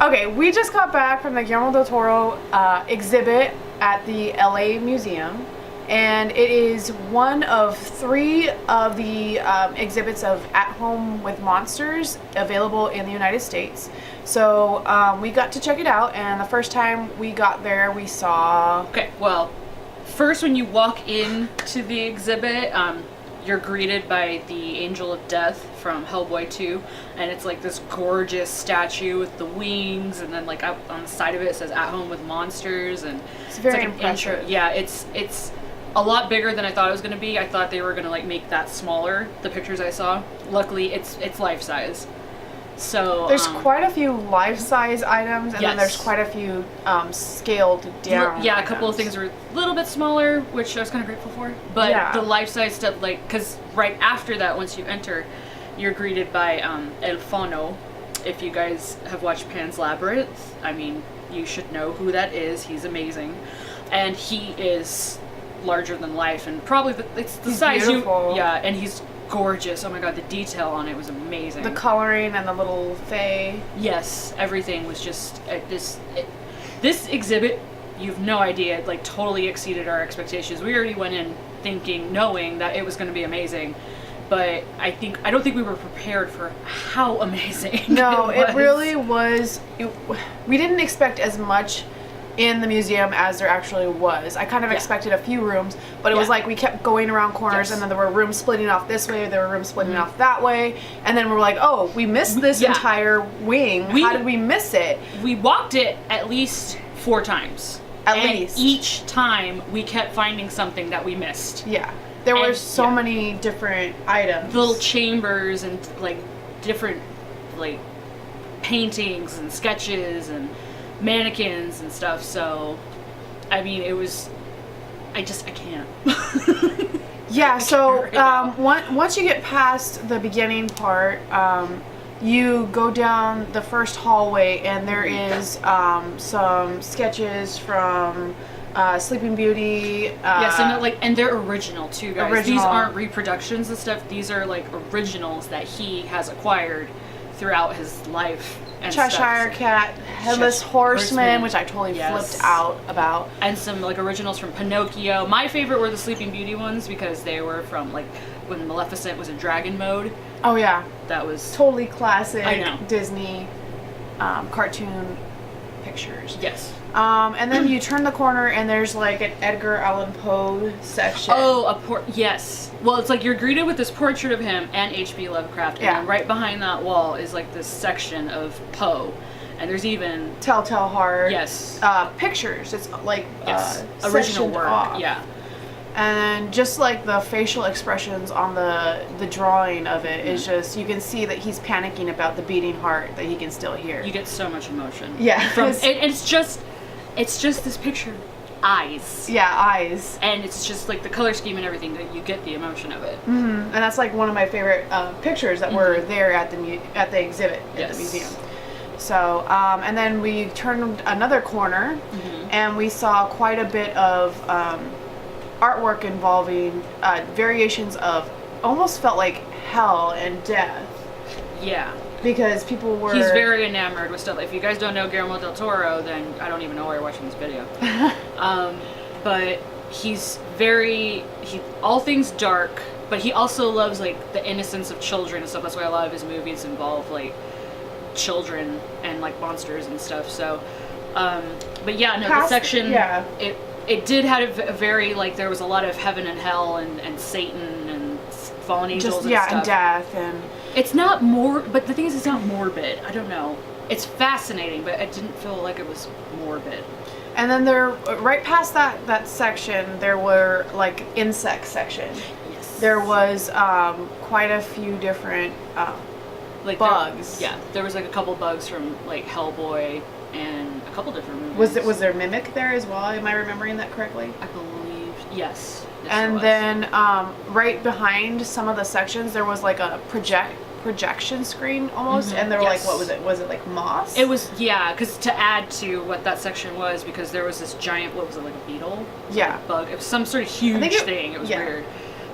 Okay, we just got back from the Guillermo Del Toro exhibit at the LA Museum, and it is one of 3 of the exhibits of At Home with Monsters available in the United States. So we got to check it out, and the first time we got there, we saw... Okay, well, first when you walk into the exhibit, you're greeted by the Angel of Death from Hellboy 2, and it's like this gorgeous statue with the wings, and then like up on the side of it says At Home with Monsters, and It's very like impressive. An intro. Yeah, it's a lot bigger than I thought it was going to be. I thought they were going to like make that smaller, the pictures I saw. Luckily, it's life size. So there's quite a few life-size items, and yes. then there's quite a few scaled down Yeah, a items. couple of things were a little bit smaller, which I was kind of grateful for. But Yeah. the life-size stuff, like, because right after that, once you enter, you're greeted by El Fauno. If you guys have watched Pan's Labyrinth, I mean, you should know who that is. He's amazing. And he is larger than life, and probably it's the He's size beautiful. Yeah, and he's gorgeous. Oh my god, the detail on it was amazing. The coloring and the little fae. Yes, everything was just this exhibit. You've no idea. It like totally exceeded our expectations. We already went in knowing that it was going to be amazing, but I don't think we were prepared for how amazing. No, it was. it really was. We didn't expect as much in the museum as there actually was. I kind of expected a few rooms, but it was like we kept going around corners, and then there were rooms splitting off this way, there were rooms splitting off that way, and then we're like, oh, we missed this entire wing. How did we miss it? We walked it at least 4 times. At and least. each time we kept finding something that we missed. Yeah. There were so many different items. Little chambers and like different like paintings and sketches and mannequins and stuff. So I mean, it was I can't. Yeah, so right now. once you get past the beginning part, you go down the first hallway, and there is some sketches from Sleeping Beauty. Yes, and they're original too, guys. Original. These aren't reproductions and stuff. These are like originals that he has acquired throughout his life. And Cheshire stuff. Cat, Headless Horseman, which I totally flipped out about. And some like originals from Pinocchio. My favorite were the Sleeping Beauty ones because they were from like when Maleficent was in dragon mode. Oh yeah, That was totally classic I know. Disney cartoon pictures. yes. And then you turn the corner, and there's like an Edgar Allan Poe section. Oh, yes. Well, it's like you're greeted with this portrait of him and H.P. Lovecraft, and then right behind that wall is like this section of Poe, and there's even Telltale Heart. yes, Pictures. It's like original sectioned work. off. Yeah. And just like the facial expressions on the drawing of it is just, you can see that he's panicking about the beating heart that he can still hear. You get so much emotion. Yeah. From it's just this picture, eyes. Yeah, eyes. And it's just like the color scheme and everything that you get the emotion of it. Mm-hmm. And that's like one of my favorite pictures that were there at the exhibit at the museum. So, and then we turned another corner, and we saw quite a bit of artwork involving variations of almost felt like hell and death. Yeah. Because people were... He's very enamored with stuff. If you guys don't know Guillermo Del Toro, then I don't even know why you're watching this video. But he's all things dark, but he also loves like the innocence of children and stuff. That's why a lot of his movies involve like children and like monsters and stuff. So, but yeah, no, the section, it did have a very, like, there was a lot of heaven and hell and Satan and fallen angels and stuff. and death and... It's not but the thing is, it's not morbid. I don't know. It's fascinating, but it didn't feel like it was morbid. And then there, right past that section, there were like insect section. Yes. There was quite a few different like bugs. There was like a couple bugs from like Hellboy and a couple different movies. Was there Mimic there as well? Am I remembering that correctly? I believe, yes. And then right behind some of the sections, there was like a projection screen almost, and they were like, what was it? Was it like moss? It was, yeah, because to add to what that section was, because there was this giant, what was it, like a beetle? Yeah. Bug. It was some sort of huge thing. It was weird.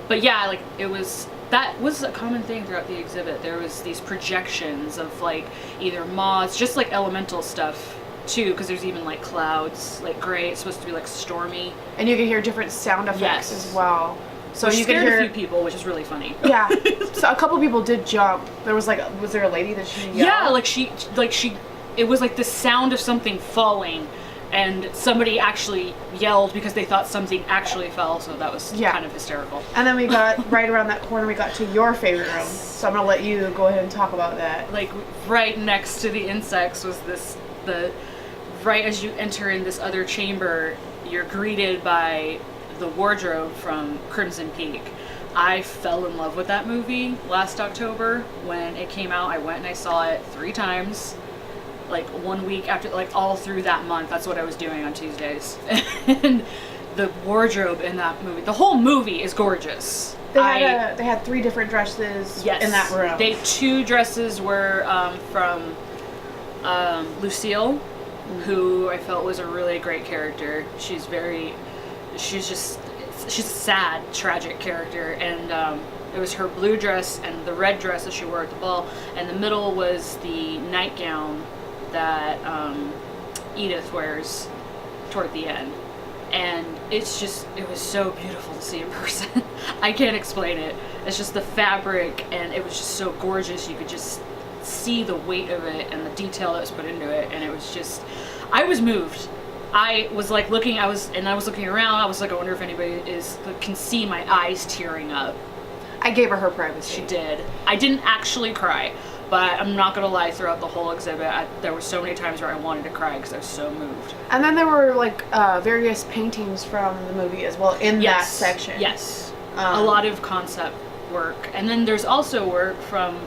But yeah, like, it was that was a common thing throughout the exhibit. There was these projections of like either moths, just like elemental stuff too, because there's even like clouds, like gray. It's supposed to be like stormy, and you can hear different sound effects as well. So which you could scared hear a few people, which is really funny. Yeah, so a couple people did jump. There was there a lady that she yelled? Yeah, it was like the sound of something falling, and somebody actually yelled because they thought something actually fell. So that was kind of hysterical. And then we got right around that corner. We got to your favorite room. So I'm gonna let you go ahead and talk about that. Like right next to the insects was right as you enter in this other chamber, you're greeted by the wardrobe from Crimson Peak. I fell in love with that movie last October when it came out. I went and I saw it 3 times, like 1 week after, like all through that month. That's what I was doing on Tuesdays. And the wardrobe in that movie, the whole movie is gorgeous. They had 3 different dresses in that room. 2 dresses were from Lucille, who I felt was a really great character. She's a sad, tragic character, and it was her blue dress and the red dress that she wore at the ball, and the middle was the nightgown that Edith wears toward the end. And it was so beautiful to see in person. I can't explain it. It's just the fabric, and it was just so gorgeous. You could just see the weight of it and the detail that was put into it, and it was just, I was moved. I was like looking, I was looking around. I was like, I wonder if anybody can see my eyes tearing up. I gave her privacy. She did. I didn't actually cry, but I'm not gonna lie. Throughout the whole exhibit, there were so many times where I wanted to cry because I was so moved. And then there were like various paintings from the movie as well in that section. Yes, a lot of concept work, and then there's also work from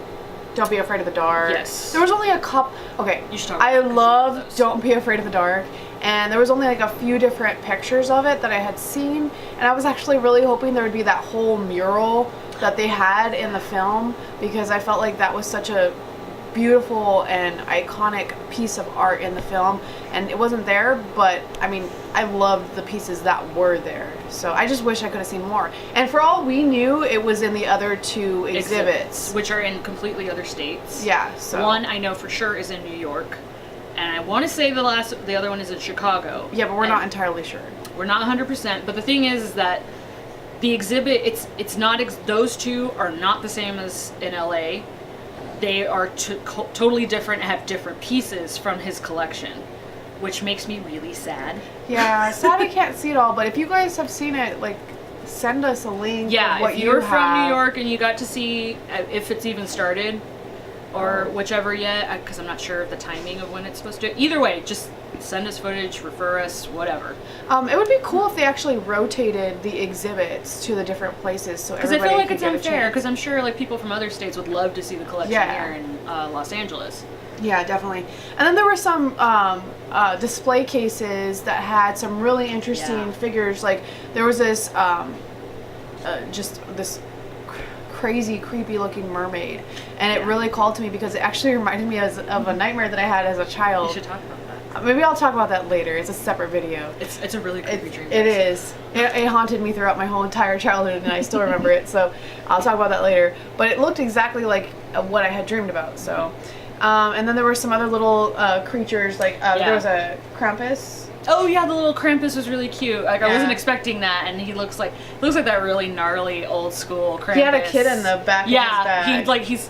Don't Be Afraid of the Dark. Yes. There was only a couple. Okay. You should talk about I love Don't Be Afraid of the Dark. And there was only like a few different pictures of it that I had seen. And I was actually really hoping there would be that whole mural that they had in the film, because I felt like that was such a beautiful and iconic piece of art in the film. And it wasn't there, but I mean, I loved the pieces that were there. So I just wish I could have seen more. And for all we knew, it was in the other 2 exhibits. Which are in completely other states. Yeah, so. One I know for sure is in New York. And I want to say the other one is in Chicago. Yeah, but we're not entirely sure. We're not 100%. But the thing is that the exhibit, it's not, those 2 are not the same as in LA. They are totally different and have different pieces from his collection, which makes me really sad. Yeah, sad I can't see it all, but if you guys have seen it, like, send us a link. Yeah, of what if you're you from have. New York and you got to see, if it's even started, or whichever yet, because I'm not sure of the timing of when it's supposed to. Either way, just send us footage, refer us, whatever. It would be cool if they actually rotated the exhibits to the different places, so everybody. Because I feel like could it's get a unfair. chance. Because I'm sure like people from other states would love to see the collection here in Los Angeles. Yeah, definitely. And then there were some display cases that had some really interesting figures. Like there was this just this crazy, creepy looking mermaid, and it really called to me because it actually reminded me of a nightmare that I had as a child. You should talk about that. Maybe I'll talk about that later. It's a separate video. It's a really creepy dream. It is. It haunted me throughout my whole entire childhood, and I still remember it. So I'll talk about that later. But it looked exactly like what I had dreamed about. So, and then there were some other little creatures. Like there was a Krampus. Oh yeah, the little Krampus was really cute. Like I wasn't expecting that, and he looks like that really gnarly old school Krampus. He had a kid in the back of his bag. He's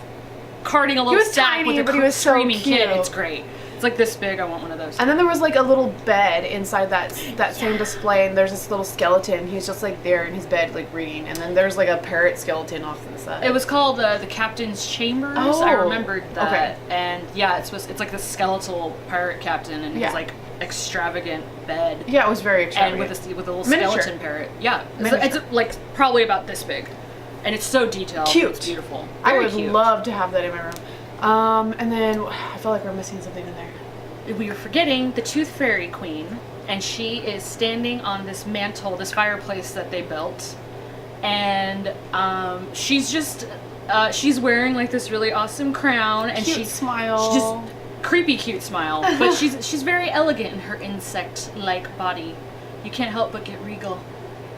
carting a little sack with a screaming kid. It's great. It's like this big. I want one of those. And then there was like a little bed inside that same display, and there's this little skeleton. He's just like there in his bed, like reading. And then there's like a parrot skeleton off to the side. It was called the Captain's Chambers. Oh, I remembered that. Okay. And yeah, it's like the skeletal pirate captain, and his like extravagant bed. Yeah, it was very extravagant. And with a little skeleton parrot. Yeah, it's like probably about this big, and it's so detailed. Cute. It's beautiful. I would love to have that in my room. And then I feel like we're missing something in there. We were forgetting the Tooth Fairy Queen, and she is standing on this mantle, this fireplace that they built, and she's just she's wearing like this really awesome crown, and cute smile. She's just creepy cute smile, but she's very elegant in her insect-like body. You can't help but get regal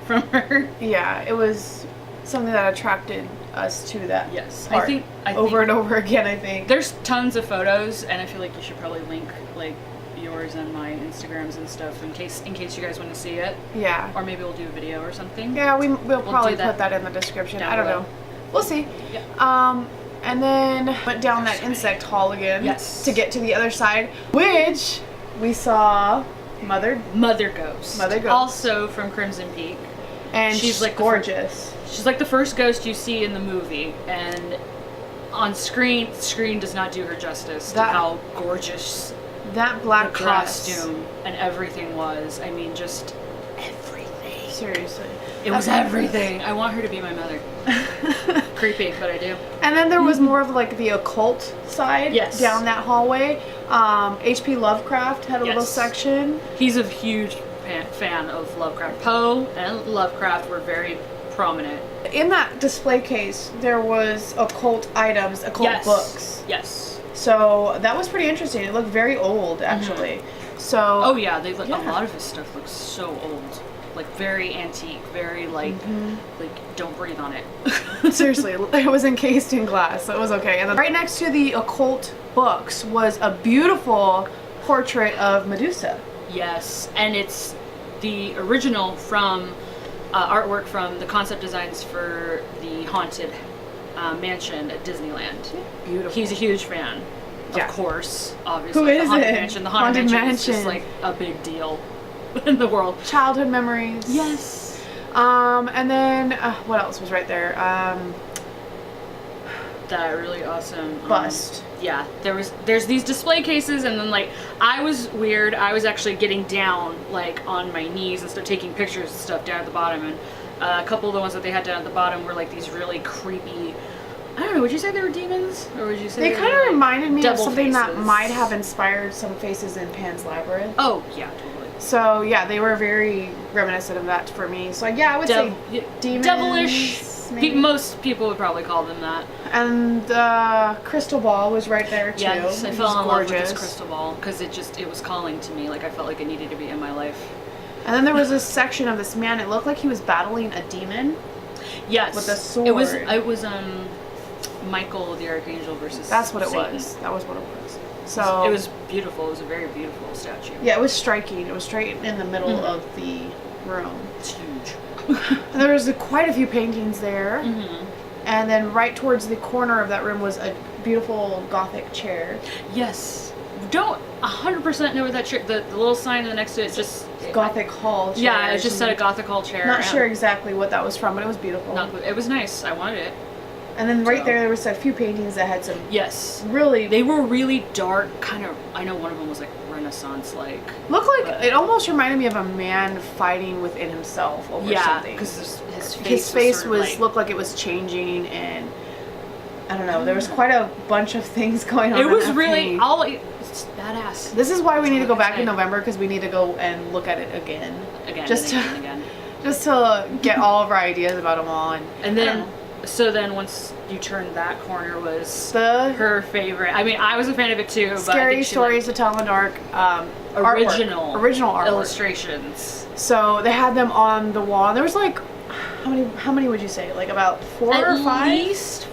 from her. Yeah, it was something that attracted us to that. Yes, part I over think and over again. I think there's tons of photos, and I feel like you should probably link like yours and my Instagrams and stuff in case you guys want to see it. Yeah. Or maybe we'll do a video or something. Yeah, we'll probably do put that in the description. down I don't below. know. We'll see. Yeah. And then went down that insect hall again. Yes. To get to the other side, which we saw Mother Ghost. Mother Ghost. Also from Crimson Peak. and she's like gorgeous. She's like the first ghost you see in the movie, and on screen does not do her justice to how gorgeous that black the costume and everything was. I mean, just everything. Seriously. It was everything. I want her to be my mother. Creepy, but I do. And then there was more of like the occult side down that hallway. H.P. Lovecraft had a little section. He's a huge fan of Lovecraft. Poe and Lovecraft were very prominent. In that display case, there was occult items, occult books. Yes. So that was pretty interesting. It looked very old, actually. So. Oh yeah, a lot of his stuff looks so old. Like very antique, very like don't breathe on it. Seriously, it was encased in glass, so it was okay. And then right next to the occult books was a beautiful portrait of Medusa. Yes, and it's the original from artwork from the concept designs for the Haunted Mansion at Disneyland. Beautiful. He's a huge fan. Of course, obviously. Who is the Haunted it? Mansion. The Haunted Mansion is just like a big deal in the world. Childhood memories. Yes. And then what else was right there? That really awesome bust. Yeah, there's these display cases, and then like I was weird. I was actually getting down like on my knees and start taking pictures and stuff down at the bottom, and a couple of the ones that they had down at the bottom were like these really creepy. I don't know. Would you say they were demons, or would you say they kind of reminded me of something that faces? Might have inspired some faces in Pan's Labyrinth? Oh yeah, totally. So yeah, they were very reminiscent of that for me. So I would say demons, devilish. Most people would probably call them that. And crystal ball was right there too. Yes, I fell in love with this crystal ball because it was calling to me. Like I felt like it needed to be in my life. And then there was this section of this man. It looked like he was battling a demon. Yes, with a sword. It was Michael the Archangel versus. That's what Satan. it was. That was what it was. So it was beautiful. It was a very beautiful statue. Yeah, it was striking. It was straight in the middle of the room. It's huge. And there was quite a few paintings there. And then right towards the corner of that room was a beautiful Gothic chair. Yes. Don't 100% know where that chair. The little sign next to it just Gothic hall chair. Yeah, it just said a Gothic hall chair. Not sure exactly what that was from, but it was beautiful. It was nice. I wanted it. And then right there was a few paintings that had some. Yes. Really. They were really dark, kind of. I know one of them was like Renaissance-like. Looked like it almost reminded me of a man fighting within himself over something. Yeah, because his face looked like it was changing, and I don't know. There was quite a bunch of things going on. It was really it's badass. This is why we need to go back in November, because we need to go and look at it again. Just to get all of our ideas about them all, and then. So then once you turn that corner was her favorite. I mean, I was a fan of it too. Scary Stories to Tell in the Dark. Original artwork. Illustrations. So they had them on the wall. There was like, how many would you say? Like about 4 or 5? At least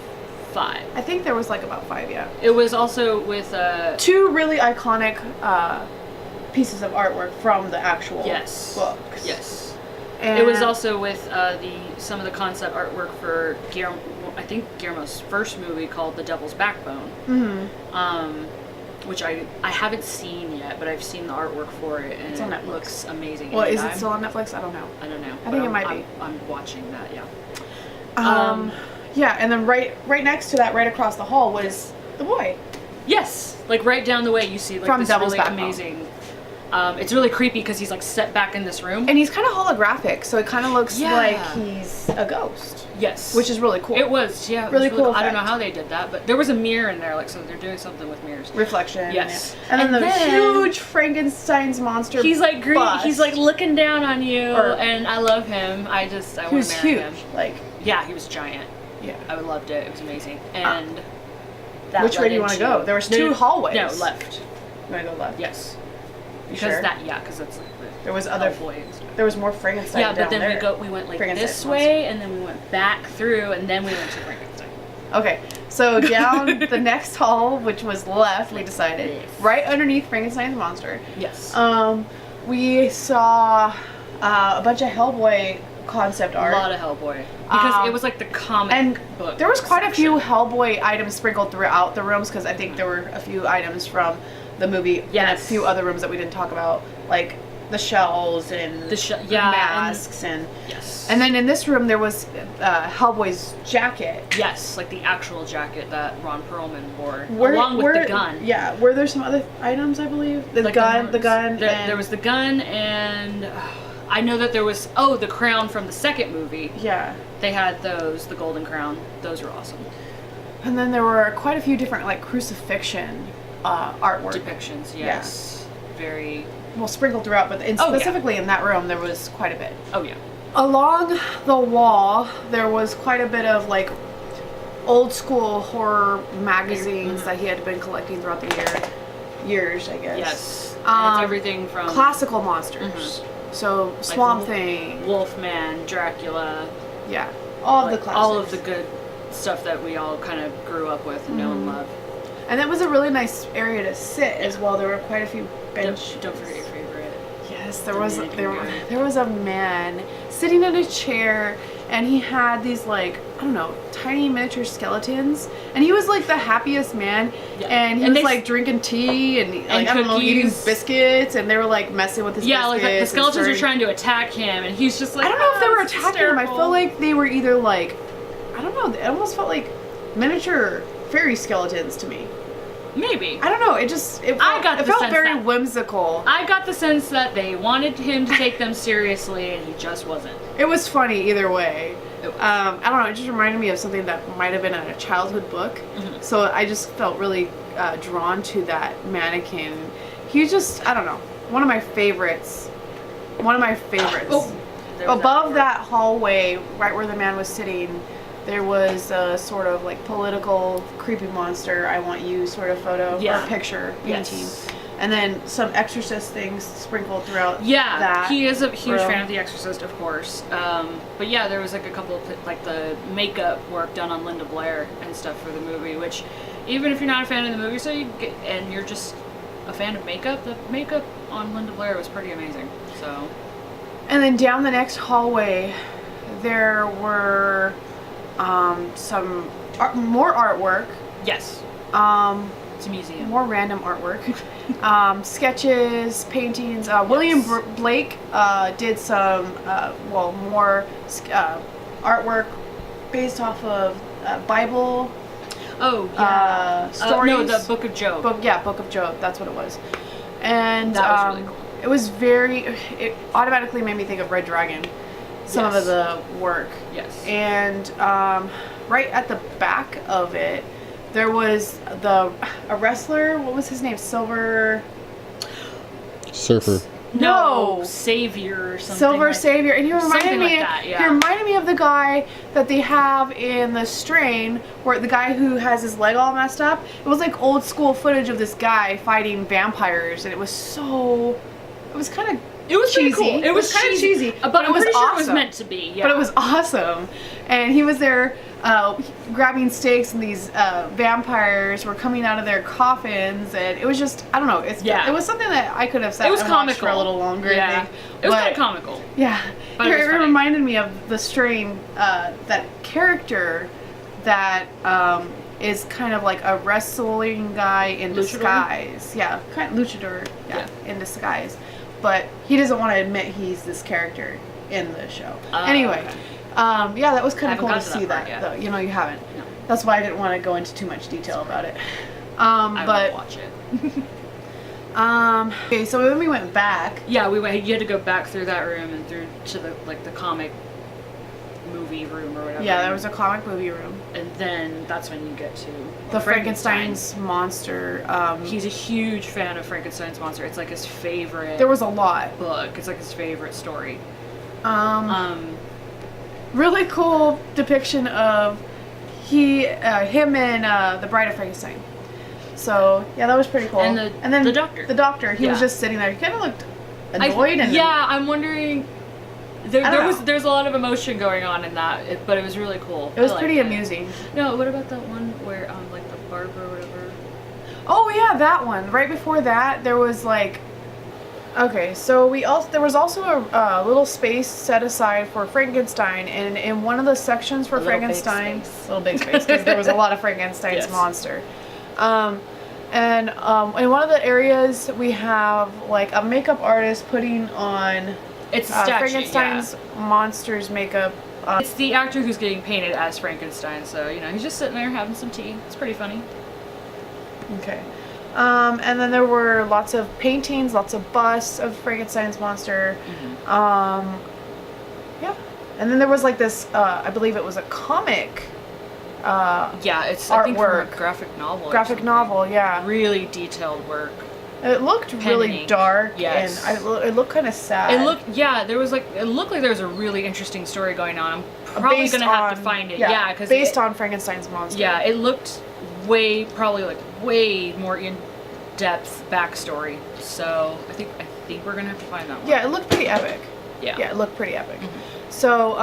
5. I think there was like about 5, yeah. It was also with 2 really iconic pieces of artwork from the actual books. Yes. And it was also with some of the concept artwork for Guillermo's first movie called The Devil's Backbone, which I haven't seen yet, but I've seen the artwork for it, and it looks amazing. Well, is it still on Netflix? I don't know. I don't know. I think it might be. I'm watching that. Yeah. Yeah, and then right next to that, right across the hall, was the boy. Yes, like right down the way, you see like from this Devil's really Backbone. Amazing. It's really creepy because he's like set back in this room. And he's kind of holographic, so it kind of looks like he's a ghost. Yes. Which is really cool. It was, yeah. Really cool. I don't know how they did that, but there was a mirror in there, like, so they're doing something with mirrors. Reflection. Yes. Yeah. And then the huge Frankenstein's monster. He's like green. Bust. He's like looking down on you, and I love him. I want to marry him. Like, yeah, he was giant. Yeah. I loved it. It was amazing. And which way do you want to go? There was 2 hallways. No, left. You want to go left? Yes. Because sure? because that's like there was other there was more Frankenstein. Yeah, but then we went like this way, and then we went back through, and then we went to Frankenstein. Okay, so down the next hall, which was left, we decided, right underneath Frankenstein's monster. Yes. We saw a bunch of Hellboy concept art. A lot of Hellboy. Because it was like the comic book. There was quite section. a few Hellboy items sprinkled throughout the rooms, because I think there were a few items from the movie and a few other rooms that we didn't talk about, like the shells and the masks and yes. And then in this room there was Hellboy's jacket. Yes, like the actual jacket that Ron Perlman wore, along with the gun. Yeah, were there some other items? I believe the gun. There was the gun, and I know that there was the crown from the second movie. Yeah, they had those, the golden crown. Those were awesome. And then there were quite a few different like crucifixion artwork depictions. Yes, very. Well, sprinkled throughout, but specifically in that room, there was quite a bit. Oh, yeah. Along the wall, there was quite a bit of, like, old school horror magazines that he had been collecting throughout the years, I guess. Yes. It's everything from... classical monsters. So, like Swamp Thing. Wolfman, Dracula. Yeah. All of the classics. All of the good stuff that we all kind of grew up with and know and love. And that was a really nice area to sit as well. There were quite a few benches. Don't forget your favorite. Yes, there was a man sitting in a chair, and he had these like, I don't know, tiny miniature skeletons, and he was like the happiest man. Yeah. And he was like drinking tea and like, I don't know, eating biscuits, and they were like messing with his biscuits. Yeah, like the skeletons were trying to attack him, and he's just like, I don't know if they were attacking him. I feel like they were either like, I don't know, it almost felt like miniature fairy skeletons to me. Maybe. I don't know. It felt very whimsical. I got the sense that they wanted him to take them seriously, and he just wasn't. It was funny either way. I don't know. It just reminded me of something that might have been a childhood book. Mm-hmm. So I just felt really drawn to that mannequin. He was just, I don't know, one of my favorites. Above that hallway, right where the man was sitting, there was a sort of like political creepy monster, I want you sort of photo or picture painting. And then some Exorcist things sprinkled throughout. Yeah, that he is a huge fan of The Exorcist, of course. But yeah, there was like a couple of like the makeup work done on Linda Blair and stuff for the movie, which even if you're not a fan of the movie, and you're just a fan of makeup, the makeup on Linda Blair was pretty amazing. So. And then down the next hallway, there were some more artwork. Yes. It's a museum. More random artwork. Sketches, paintings. William Blake did some, more artwork based off of Bible. Oh, yeah. Stories. No, the Book of Job. Book of Job. That's what it was. And that was really cool. It automatically made me think of Red Dragon. Some of the work. Yes. And right at the back of it, there was a wrestler. What was his name? Silver Surfer. No, Savior or something. Silver Savior, and he reminded me. He reminded me of the guy that they have in The Strain, where the guy who has his leg all messed up. It was like old school footage of this guy fighting vampires, and it was kind of. It was cheesy. Pretty cool. It was kind of cheesy, but it was pretty awesome. Sure it was meant to be. Yeah. But it was awesome, and he was there grabbing stakes, and these vampires were coming out of their coffins, and it was just, I don't know. It was something that I could have sat and watched for a little longer. Yeah, I think. It was kind of comical. Yeah, but it reminded me of The Strain, that character that is kind of like a wrestling guy in disguise. Yeah, kind of luchador. Yeah, in disguise. But he doesn't want to admit he's this character in the show. Anyway, okay. That was kind of cool to see that that. Though. You haven't. No. That's why I didn't want to go into too much detail about it. I will watch it. Okay, so then we went back. Yeah, we went. You had to go back through that room and through to the comic movie room or whatever. Yeah, there was a comic movie room. And then that's when you get to the Frankenstein's monster. He's a huge fan of Frankenstein's monster. It's like his favorite. There was a lot. Book. It's like his favorite story. Really cool depiction of him and the Bride of Frankenstein. So yeah, that was pretty cool. And then the doctor. He was just sitting there. He kind of looked annoyed. I'm wondering. I don't know. There's a lot of emotion going on in that, but it was really cool. It was I liked pretty it. amusing. No, what about that one where like the barber or whatever? Oh yeah, that one. Right before that, there was like. Okay, so there was also a little space set aside for Frankenstein, and in one of the sections for Frankenstein, little big space, because there was a lot of Frankenstein's Yes. monster. And in one of the areas, we have like a makeup artist putting on It's a statue, Frankenstein's monster's makeup. It's the actor who's getting painted as Frankenstein, so he's just sitting there having some tea. It's pretty funny. Okay. And then there were lots of paintings, lots of busts of Frankenstein's monster. Yeah. And then there was like this, I believe it was a comic. Yeah, it's I think from artwork. a graphic novel. or Graphic something. novel, yeah. Really detailed work. It looked Pen really and ink. dark, Yes. and it looked kind of sad. It looked like there was a really interesting story going on. I'm probably Based gonna have to on- find it. yeah, Yeah, because based on Frankenstein's monster. Yeah, it looked way more in depth backstory. So I think we're gonna have to find that one. Yeah, it looked pretty epic. Yeah. Yeah, it looked pretty epic. So,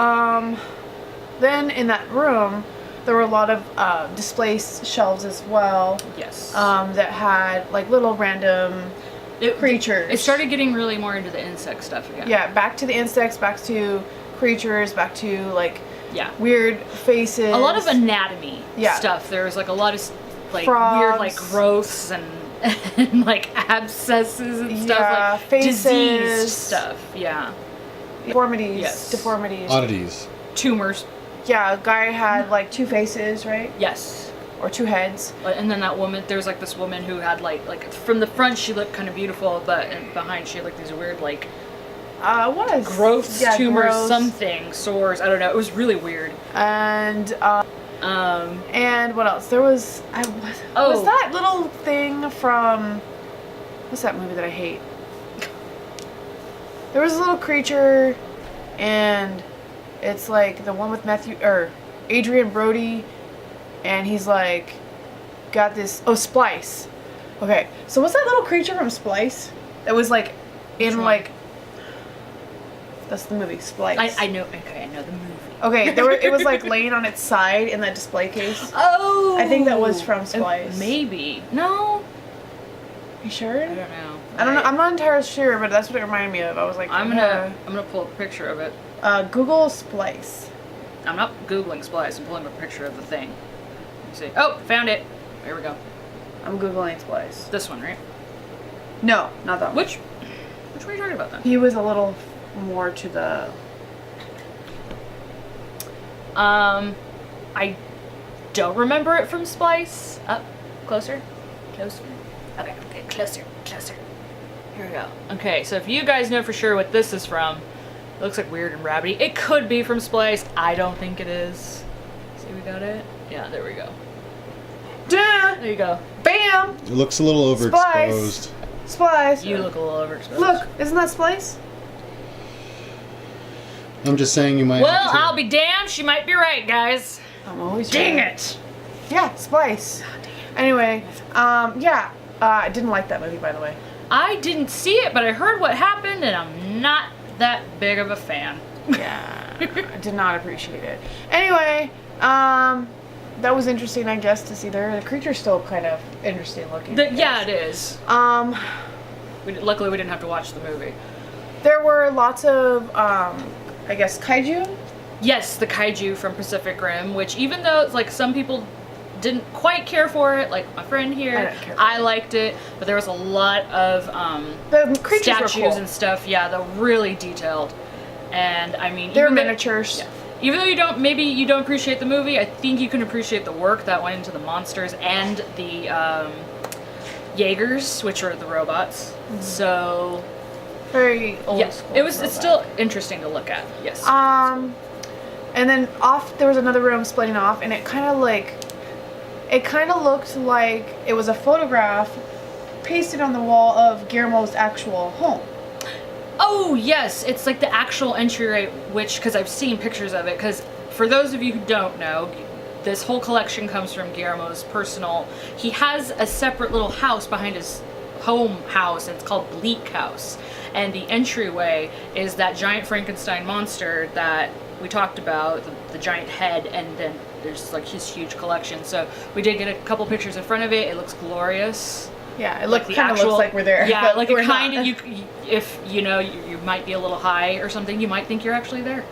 then in that room, there were a lot of display shelves as well. Yes. That had like little random creatures. It started getting really more into the insect stuff again. Yeah, back to the insects, back to creatures, back to like Yeah. weird faces. A lot of anatomy Yeah. stuff. There was like a lot of like Frogs. weird like growths and like abscesses and stuff, Yeah, like faces. diseased stuff. Yeah. deformities. Yes. Deformities. Oddities. Tumors. Yeah, a guy had like two faces, right? Yes. Or two heads. And then that woman, there was like this woman who had like from the front she looked kind of beautiful, but behind she had like these weird like What is growths, yeah, tumors, growths. something, sores. I don't know. It was really weird. And what else? There was was that little thing from what's that movie that I hate? There was a little creature, and it's like the one with Adrian Brody, and he's like got this Splice. Okay, so what's that little creature from Splice? That was like in one? like that's the movie Splice. I know. Okay, I know the movie. Okay, it was like laying on its side in that display case. Oh. I think that was from Splice. Maybe. No. You sure? I don't know. I don't know. I'm not entirely sure, but that's what it reminded me of. I was like, I'm gonna pull up a picture of it. Google Splice. I'm not googling Splice. I'm pulling up a picture of the thing. Let me see. Oh, found it. There we go. I'm googling Splice. This one, right? No, not that one. Which one are you talking about then? He was a little more to the. I don't remember it from Splice. Up, closer. Okay, closer. Here we go. Okay, so if you guys know for sure what this is from, it looks like weird and rabbity. It could be from Splice. I don't think it is. See, we got it? Yeah, there we go. Duh! There you go. Bam! It looks a little overexposed. Splice. You look a little overexposed. Look, isn't that Splice? I'm just saying you might. Well, have to- I'll be damned. She might be right, guys. I'm always Dang right. it. Yeah, Splice. Anyway, yeah. I didn't like that movie, by the way. I didn't see it, but I heard what happened, and I'm not that big of a fan. Yeah, I did not appreciate it. Anyway, that was interesting, I guess, to see there. The creature's still kind of interesting looking. Yeah, it is. Luckily, we didn't have to watch the movie. There were lots of, I guess, kaiju. Yes, the kaiju from Pacific Rim, which even though it's like some people didn't quite care for it, like my friend here, I didn't care for I liked it, but there was a lot of The creatures were statues cool. and stuff. Yeah, they're really detailed, and I mean, They're even though- miniatures. Yeah. Even though you don't appreciate the movie, I think you can appreciate the work that went into the monsters and the Jaegers, which are the robots. Mm-hmm. So Very old yes, school. it's robot. still interesting to look at. Yes. And then there was another room splitting off, and it kind of looked like it was a photograph pasted on the wall of Guillermo's actual home. Oh yes, it's like the actual entryway, because I've seen pictures of it. Because for those of you who don't know, this whole collection comes from Guillermo's personal. He has a separate little house behind his home house, and it's called Bleak House. And the entryway is that giant Frankenstein monster that we talked about, the giant head, and then there's like his huge collection. So we did get a couple pictures in front of it. It looks glorious. Yeah, it Like kind of looks like we're there. Yeah, but like we're it kind not. of, if you know, you might be a little high or something, you might think you're actually there.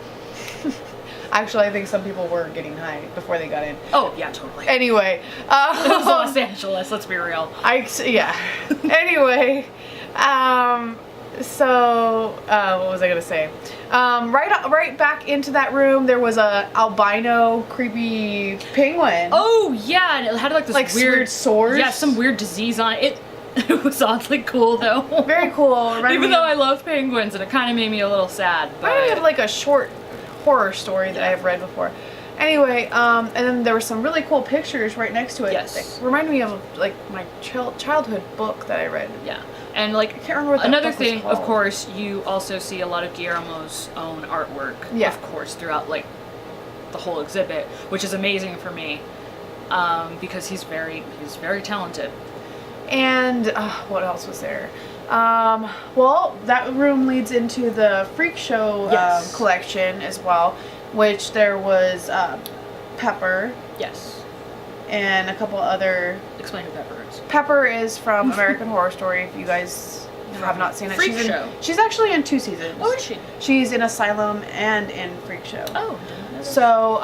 Actually, I think some people were getting high before they got in. Oh, yeah, totally. Anyway. It was Los Angeles, let's be real. Yeah. Anyway, so what was I gonna say? Right back into that room, there was a albino, creepy penguin. Oh, yeah, and it had like this Like weird sores. Yeah, some weird disease on it. It was oddly cool, though. Very cool. Even though I love penguins, and it kind of made me a little sad. But I have like a short horror story that I've read before. Anyway, and then there were some really cool pictures right next to it. Yes. That reminded me of like my childhood book that I read. yeah, and like I can't remember what that another book was thing, of called. course, you also see a lot of Guillermo's own artwork. Yeah. Of course, throughout like the whole exhibit, which is amazing for me, because he's very talented. And what else was there? Well, that room leads into the Freak Show Yes. collection as well, which there was Pepper Yes. and a couple other. Explain who Pepper is. Pepper is from American Horror Story. If you guys have not seen it, Freak she's Show. She's actually in 2 seasons. Oh, is she? She's in Asylum and in Freak Show. Oh. So,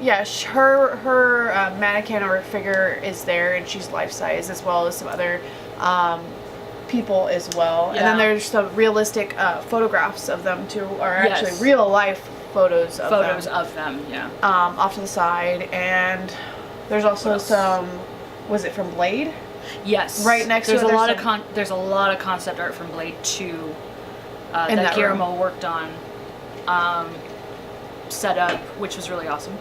yeah, her mannequin or figure is there, and she's life size, as well as some other people as well. And Yeah. then there's some realistic photographs of them too, or actually Yes. real life photos of them. Yeah. off to the side. And there's also What else? some, was it from Blade? Yes. Right next to there's it, a there's lot some- of there's a lot of concept art from Blade 2 In that that Guillermo worked on, set up, which was really awesome.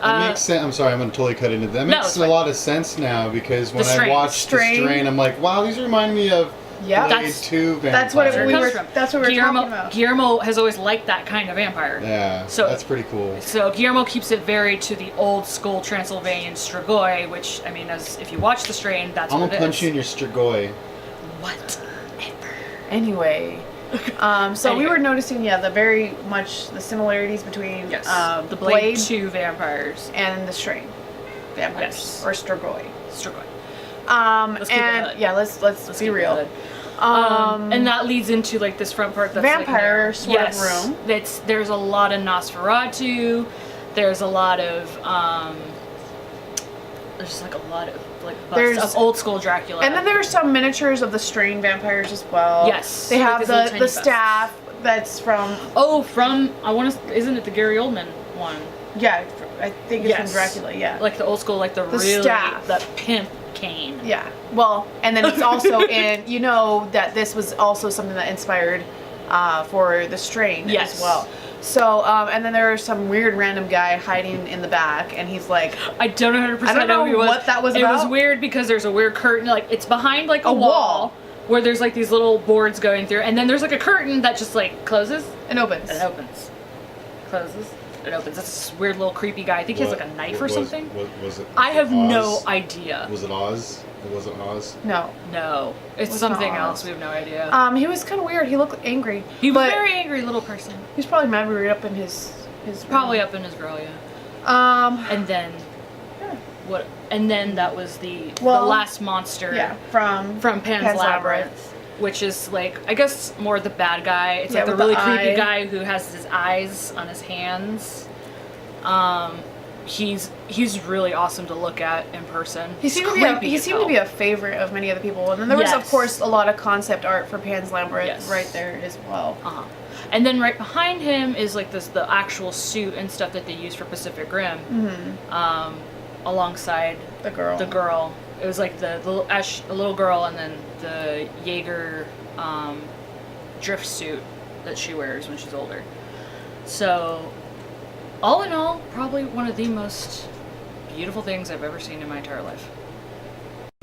It makes sense. I'm sorry, I'm going to totally cut into that. That No, makes it's a fine. lot of sense now because when I Strain. watched The Strain, I'm like, wow, these remind me of Yeah. Blade That's- 2 vampires. That's what Where it we comes were. from. That's what we were Guillermo, talking about. Guillermo has always liked that kind of vampire. Yeah, So- that's pretty cool. So Guillermo keeps it very to the old school Transylvanian Strigoi, which I mean, as if you watch The Strain, that's I'm what going it to punch is. you in your Strigoi. What? Anyway, so we Anyway. were noticing, the very much the similarities between Yes. the The Blade 2 vampires. and the Strain vampires Yes. or Strigoi. Strigoi. Let's keep it good. yeah, let's Let's be keep it real. good. And that leads into like this front part that's Vampire like, sort of yes, room. There's a lot of Nosferatu. There's a lot of there's like a lot of like There's- busts of old school Dracula. And then there are some miniatures of the Strain vampires as well. Yes, they like have these little the tiny staff that's from from I want to isn't it the Gary Oldman one? I think it's from Yes. Dracula. Yeah. Like the old school, like the really staff. the pimp cane. Yeah. Well, and then it's also in, that this was also something that inspired for the Strain Yes. as well. So, and then there was some weird random guy hiding in the back, and he's like, I don't 100% I don't know who he was. what that was It was about. weird because there's a weird curtain, like it's behind like a A wall wall. where there's like these little boards going through, and then there's like a curtain that just like closes and opens. and opens, closes, it opens. It's this weird little creepy guy. I think he has like a knife or something. Was it? I have no Oz? idea. Was it Oz? Was it Oz? No. No, it's Was something not else. Oz. We have no idea. He was kind of weird. He looked angry. He was a but very angry little person. he was probably mad we were up in his Probably room. up in his grill, yeah. And then Yeah. what? And then that was the Well, last monster. Yeah, from Pan's Labyrinth, which is like I guess more the bad guy. It's Yeah, like the with the really creepy eye. guy who has his eyes on his hands. He's really awesome to look at in person. He seemed to be a favorite of many other people, and then there was of Yes. course a lot of concept art for Pan's Labyrinth Yes. right there as well. Uh-huh. And then right behind him is like the actual suit and stuff that they use for Pacific Rim. Alongside The girl. the girl. It was like the little girl and then the Jaeger drift suit that she wears when she's older. So, all in all, probably one of the most beautiful things I've ever seen in my entire life.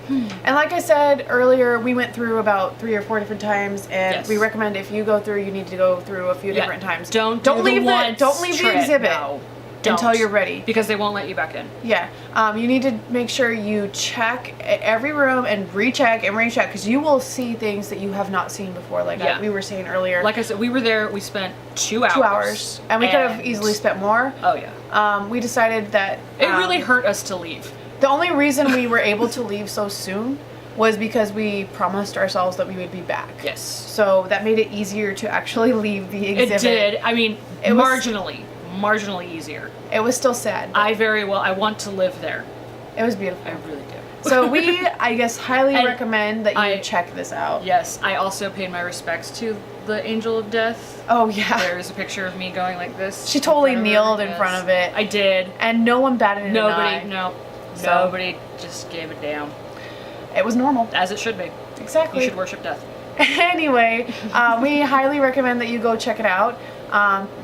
And like I said earlier, we went through about 3 or 4 different times, and Yes. we recommend if you go through, you need to go through a few Yeah. different times. Don't leave the once don't leave trip, the exhibit. No. don't. until you're ready. Because they won't let you back in. Yeah. You need to make sure you check every room and recheck because you will see things that you have not seen before, like Yeah. we were saying earlier. Like I said, we were there, we spent 2 hours. 2 hours. And we could have easily spent more. Oh, yeah. We decided that... It really hurt us to leave. The only reason we were able to leave so soon was because we promised ourselves that we would be back. Yes. So that made it easier to actually leave the exhibit. It did. I mean, It was- marginally easier. It was still sad. I want to live there. It was beautiful. I really do. So we, I guess, highly And recommend that you I- check this out. Yes, I also paid my respects to the Angel of Death. Oh, yeah. There's a picture of me going like this. She totally in front of her. kneeled in Yes. front of it. I did. And no one batted an eye. So- Nobody just gave a damn. It was normal. As it should be. Exactly. You should worship death. Anyway, we highly recommend that you go check it out.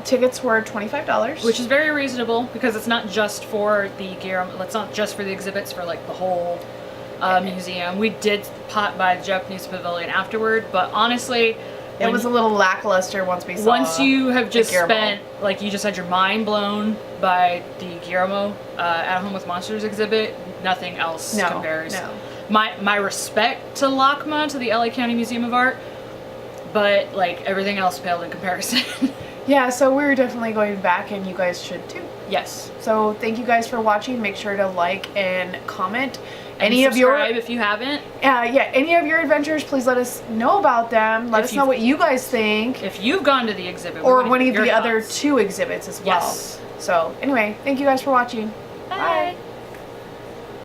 Tickets were $25. Which is very reasonable because it's not just for the Guillermo, it's not just for the exhibits, for like the whole museum. We did pop by the Japanese pavilion afterward, but honestly, it was a little lackluster once we saw. Once you have just Guillermo. spent, like, you just had your mind blown by the Guillermo At Home with Monsters exhibit, nothing else compares. No. My respect to LACMA, to the LA County Museum of Art, but like everything else paled in comparison. Yeah, so we're definitely going back, and you guys should too. Yes. So thank you guys for watching. Make sure to like and comment. And Any of your subscribe if you haven't. any of your adventures, please let us know about them. Let us know what you guys think, If you've gone to the exhibit, or we wanna one hear of the your other thoughts. 2 exhibits as well. Yes. So anyway, thank you guys for watching. Bye.